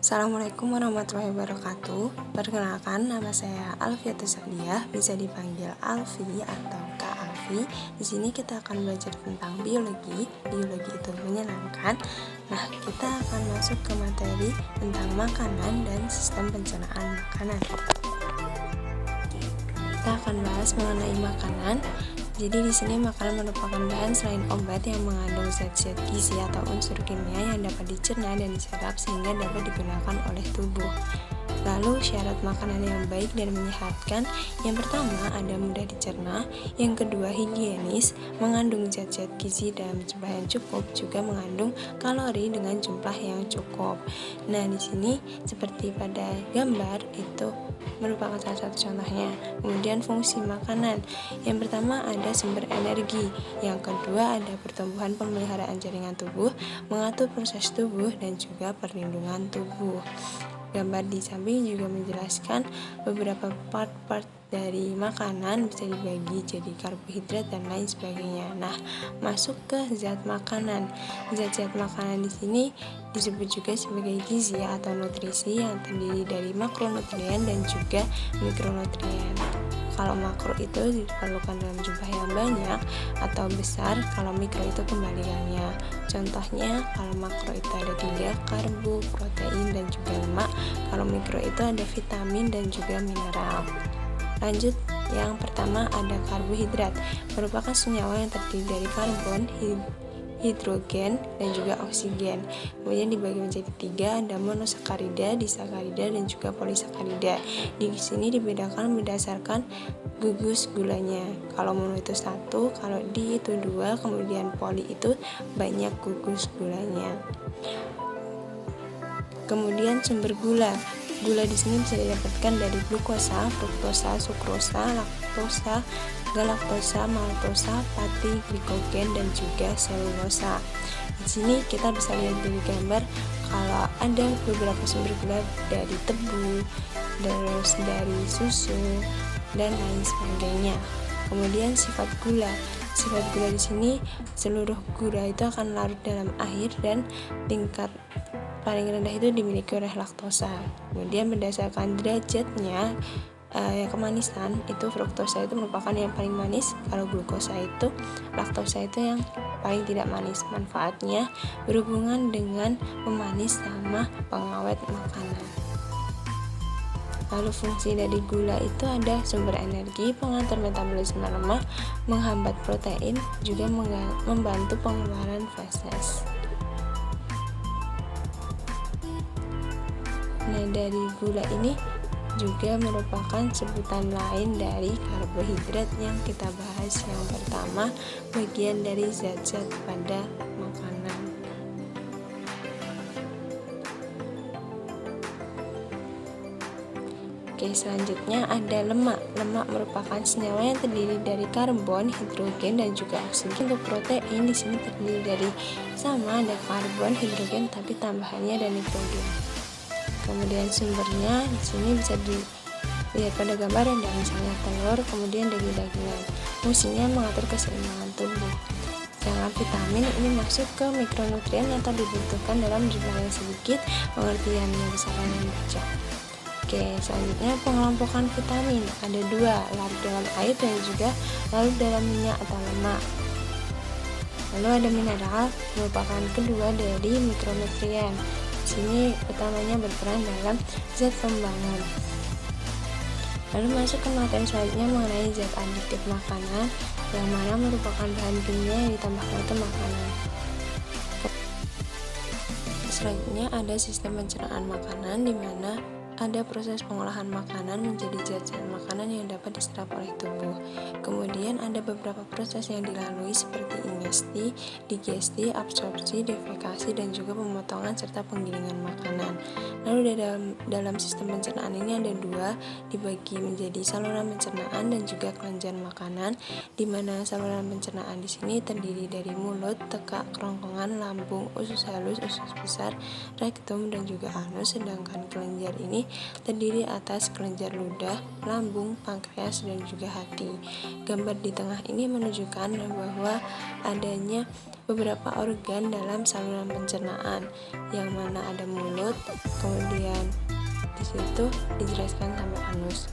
Assalamualaikum warahmatullahi wabarakatuh. Perkenalkan, nama saya Alfiatus Sa'diyah, bisa dipanggil Alfi atau Kak Alfi. Di sini kita akan belajar tentang biologi. Biologi itu menyenangkan. Nah, kita akan masuk ke materi tentang makanan dan sistem pencernaan makanan. Kita akan bahas mengenai makanan. Jadi di sini makanan merupakan bahan selain obat yang mengandung zat-zat gizi atau unsur kimia yang dapat dicerna dan diserap sehingga dapat digunakan oleh tubuh. Lalu syarat makanan yang baik dan menyehatkan, yang pertama ada mudah dicerna, yang kedua higienis, mengandung zat-zat gizi dalam jumlah yang cukup, juga mengandung kalori dengan jumlah yang cukup. Nah, di sini seperti pada gambar itu merupakan salah satu contohnya. Kemudian fungsi makanan, yang pertama ada sumber energi, yang kedua ada pertumbuhan pemeliharaan jaringan tubuh, mengatur proses tubuh dan juga perlindungan tubuh. Gambar di samping juga menjelaskan beberapa part-part dari makanan bisa dibagi jadi karbohidrat dan lain sebagainya. Nah, masuk ke zat makanan. Zat-zat makanan di sini disebut juga sebagai gizi atau nutrisi yang terdiri dari makronutrien dan juga mikronutrien. Kalau makro itu diperlukan dalam jumlah yang banyak atau besar, kalau mikro itu kembaliannya. Contohnya, kalau makro itu ada 3, karbo, protein, dan juga lemak. Kalau mikro itu ada vitamin dan juga mineral. Lanjut, yang pertama ada karbohidrat, merupakan senyawa yang terdiri dari karbon, hidrogen, dan juga oksigen. Kemudian dibagi menjadi 3, ada monosakarida, disakarida, dan juga polisakarida. Di sini dibedakan berdasarkan gugus gulanya. Kalau mono itu 1, kalau di itu 2, kemudian poli itu banyak gugus gulanya. Kemudian sumber gula. Gula di sini bisa didapatkan dari glukosa, fruktosa, sukrosa, laktosa, galaktosa, maltosa, pati, glikogen, dan juga selulosa. Di sini kita bisa lihat dari gambar kalau ada beberapa sumber gula dari tebu, terus dari susu, dan lain sebagainya. Kemudian sifat gula. Sifat gula di sini seluruh gula itu akan larut dalam air dan tingkat paling rendah itu dimiliki oleh laktosa. Kemudian berdasarkan derajatnya kemanisan itu fruktosa itu merupakan yang paling manis, kalau glukosa itu, laktosa itu yang paling tidak manis. Manfaatnya berhubungan dengan pemanis sama pengawet makanan. Lalu fungsi dari gula itu ada sumber energi, pengatur metabolisme lemak, menghambat protein, juga membantu pengeluaran feses. Nah, dari gula ini juga merupakan sebutan lain dari karbohidrat yang kita bahas yang pertama, bagian dari zat-zat pada makanan. Oke, selanjutnya ada lemak. Lemak merupakan senyawa yang terdiri dari karbon, hidrogen, dan juga oksigen. Untuk protein di sini terdiri dari sama ada karbon, hidrogen, tapi tambahannya ada nitrogen. Kemudian sumbernya di sini bisa dilihat pada gambar, ada misalnya telur, kemudian daging-dagingan. Fungsinya mengatur keseimbangan tubuh. Sedangkan vitamin ini masuk ke mikronutrien atau dibutuhkan dalam jumlah yang sedikit, pengertiannya bisa kalian baca. Oke, selanjutnya pengelompokan vitamin ada 2, larut dalam air dan juga larut dalam minyak atau lemak. Lalu ada mineral, merupakan kedua dari mikronutrien. Di sini utamanya berperan dalam zat pembangun. Lalu masuk ke materi selanjutnya mengenai zat adiktif makanan, yang mana merupakan bahan kimia yang ditambahkan ke makanan. Selanjutnya ada sistem pencernaan makanan, di mana ada proses pengolahan makanan menjadi zat-zat makanan yang dapat diserap oleh tubuh. Kemudian ada beberapa proses yang dilalui seperti ingesti, digesti, absorpsi, defekasi, dan juga pemotongan serta penggilingan makanan. Lalu dalam sistem pencernaan ini ada 2, dibagi menjadi saluran pencernaan dan juga kelenjar makanan, di mana saluran pencernaan di sini terdiri dari mulut, tekak, kerongkongan, lambung, usus halus, usus besar, rektum, dan juga anus. Sedangkan kelenjar ini ini terdiri atas kelenjar ludah, lambung, pankreas, dan juga hati. Gambar di tengah ini menunjukkan bahwa adanya beberapa organ dalam saluran pencernaan, yang mana ada mulut, kemudian di situ dijelaskan sampai anus.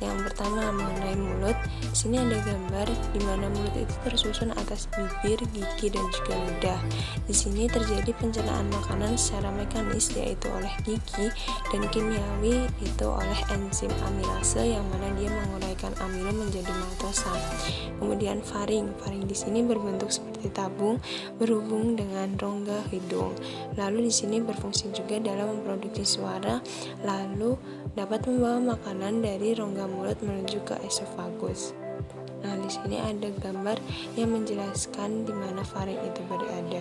Yang pertama mengenai mulut, di sini ada gambar di mana mulut itu tersusun atas bibir, gigi, dan juga lidah. Di sini terjadi pencernaan makanan secara mekanis, yaitu oleh gigi, dan kimiawi itu oleh enzim amilase, yang mana dia menguraikan amino menjadi maltosa. Kemudian faring di sini berbentuk seperti tabung berhubung dengan rongga hidung. Lalu di sini berfungsi juga dalam memproduksi suara, lalu dapat membawa makanan dari rongga mulut menuju ke esofagus. Nah, di sini ada gambar yang menjelaskan di mana faring itu berada.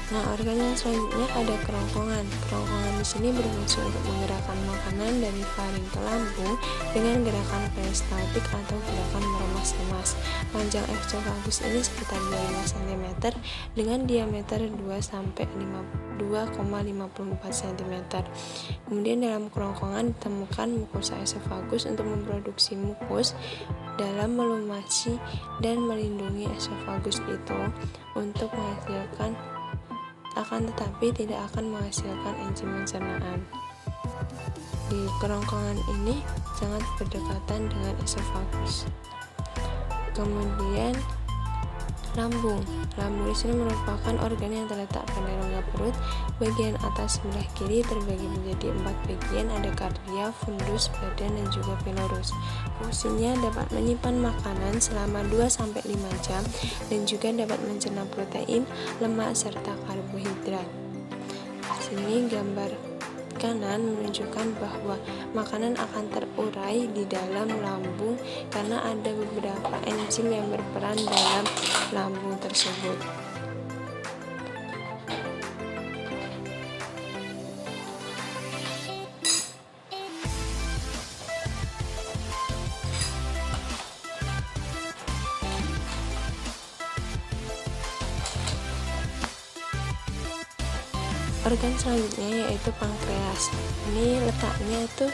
Nah, organ yang selanjutnya ada kerongkongan. Kerongkongan di sini berfungsi untuk menggerakkan makanan dari faring ke lambung dengan gerakan peristaltik atau gerakan meremas-remas. Panjang esofagus ini sekitar 25 cm dengan diameter 2,54 cm. Kemudian dalam kerongkongan ditemukan mukosa esofagus untuk memproduksi mukus dalam melumasi dan melindungi esofagus itu untuk menghasilkan, akan tetapi tidak akan menghasilkan enzim pencernaan. Di kerongkongan ini sangat berdekatan dengan esofagus. Kemudian lambung di sini merupakan organ yang terletak pada rongga perut. Bagian atas sebelah kiri terbagi menjadi 4 bagian, ada kardia, fundus, badan, dan juga pylorus. Fungsinya dapat menyimpan makanan selama 2-5 jam dan juga dapat mencerna protein, lemak, serta karbohidrat. Di sini gambar kanan menunjukkan bahwa makanan akan terurai di dalam lambung karena ada beberapa enzim yang berperan dalam lambung tersebut. Organ selanjutnya yaitu pankreas. Ini letaknya itu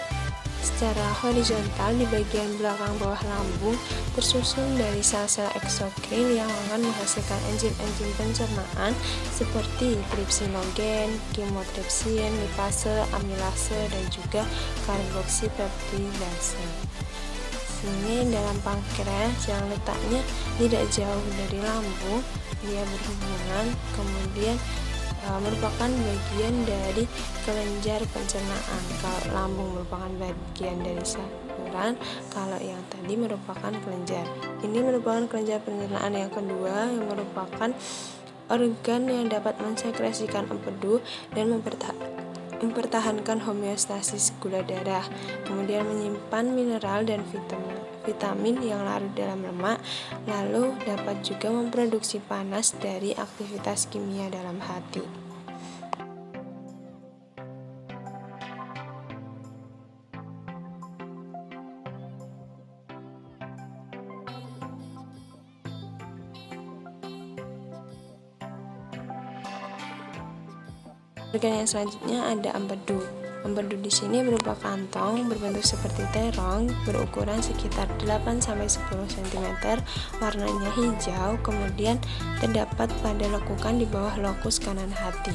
secara horizontal di bagian belakang bawah lambung, tersusun dari sel-sel eksokrin yang akan menghasilkan enzim-enzim pencernaan seperti tripsinogen, chymotrypsin, lipase, amilase, dan juga karboksipeptidase. Sini dalam pankreas yang letaknya tidak jauh dari lambung, dia berhubungan, kemudian merupakan bagian dari kelenjar pencernaan. Kalau lambung merupakan bagian dari saluran, kalau yang tadi merupakan kelenjar. Ini merupakan kelenjar pencernaan yang kedua, yang merupakan organ yang dapat mensekresikan empedu dan mempertahankan homeostasis gula darah, kemudian menyimpan mineral dan vitamin yang larut dalam lemak, lalu dapat juga memproduksi panas dari aktivitas kimia dalam hati. Organ yang selanjutnya ada empedu. Empedu di sini berupa kantong berbentuk seperti terong, berukuran sekitar 8-10 cm, warnanya hijau, kemudian terdapat pada lekukan di bawah lokus kanan hati.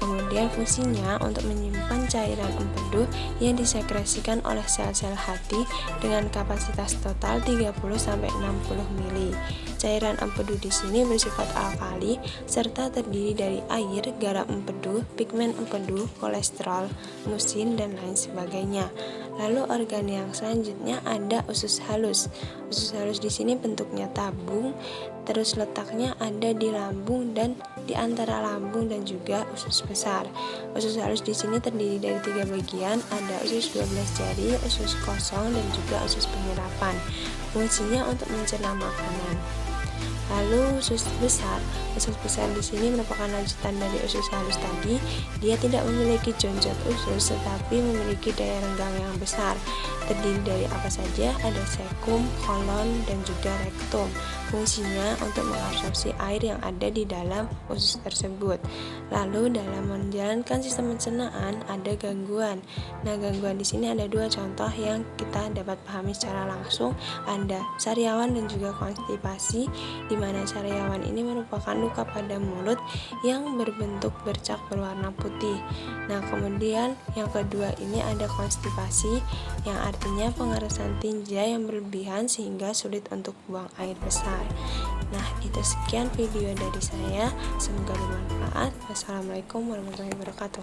Kemudian fungsinya untuk menyimpan cairan empedu yang disekresikan oleh sel-sel hati dengan kapasitas total 30-60 ml. Cairan empedu di sini bersifat alkali serta terdiri dari air, garam empedu, pigmen empedu, kolesterol, musin, dan lain sebagainya. Lalu organ yang selanjutnya ada usus halus. Usus halus di sini bentuknya tabung, terus letaknya ada di lambung dan di antara lambung dan juga usus besar. Usus halus di sini terdiri dari 3 bagian, ada usus 12 jari, usus kosong, dan juga usus penyerapan. Fungsinya untuk mencerna makanan. Lalu usus besar di sini merupakan lanjutan dari usus halus tadi. Dia tidak memiliki jonjot usus tetapi memiliki daya renggang yang besar. Terdiri dari apa saja? Ada sekum, kolon, dan juga rektum. Fungsinya untuk mengabsorpsi air yang ada di dalam usus tersebut. Lalu dalam menjalankan sistem pencernaan ada gangguan. Nah, gangguan di sini ada dua contoh yang kita dapat pahami secara langsung. Ada sariawan dan juga konstipasi, di mana sariawan ini merupakan luka pada mulut yang berbentuk bercak berwarna putih. Nah, kemudian yang kedua ini ada konstipasi, yang artinya pengerasan tinja yang berlebihan sehingga sulit untuk buang air besar. Nah, itu sekian video dari saya. Semoga bermanfaat. Wassalamualaikum warahmatullahi wabarakatuh.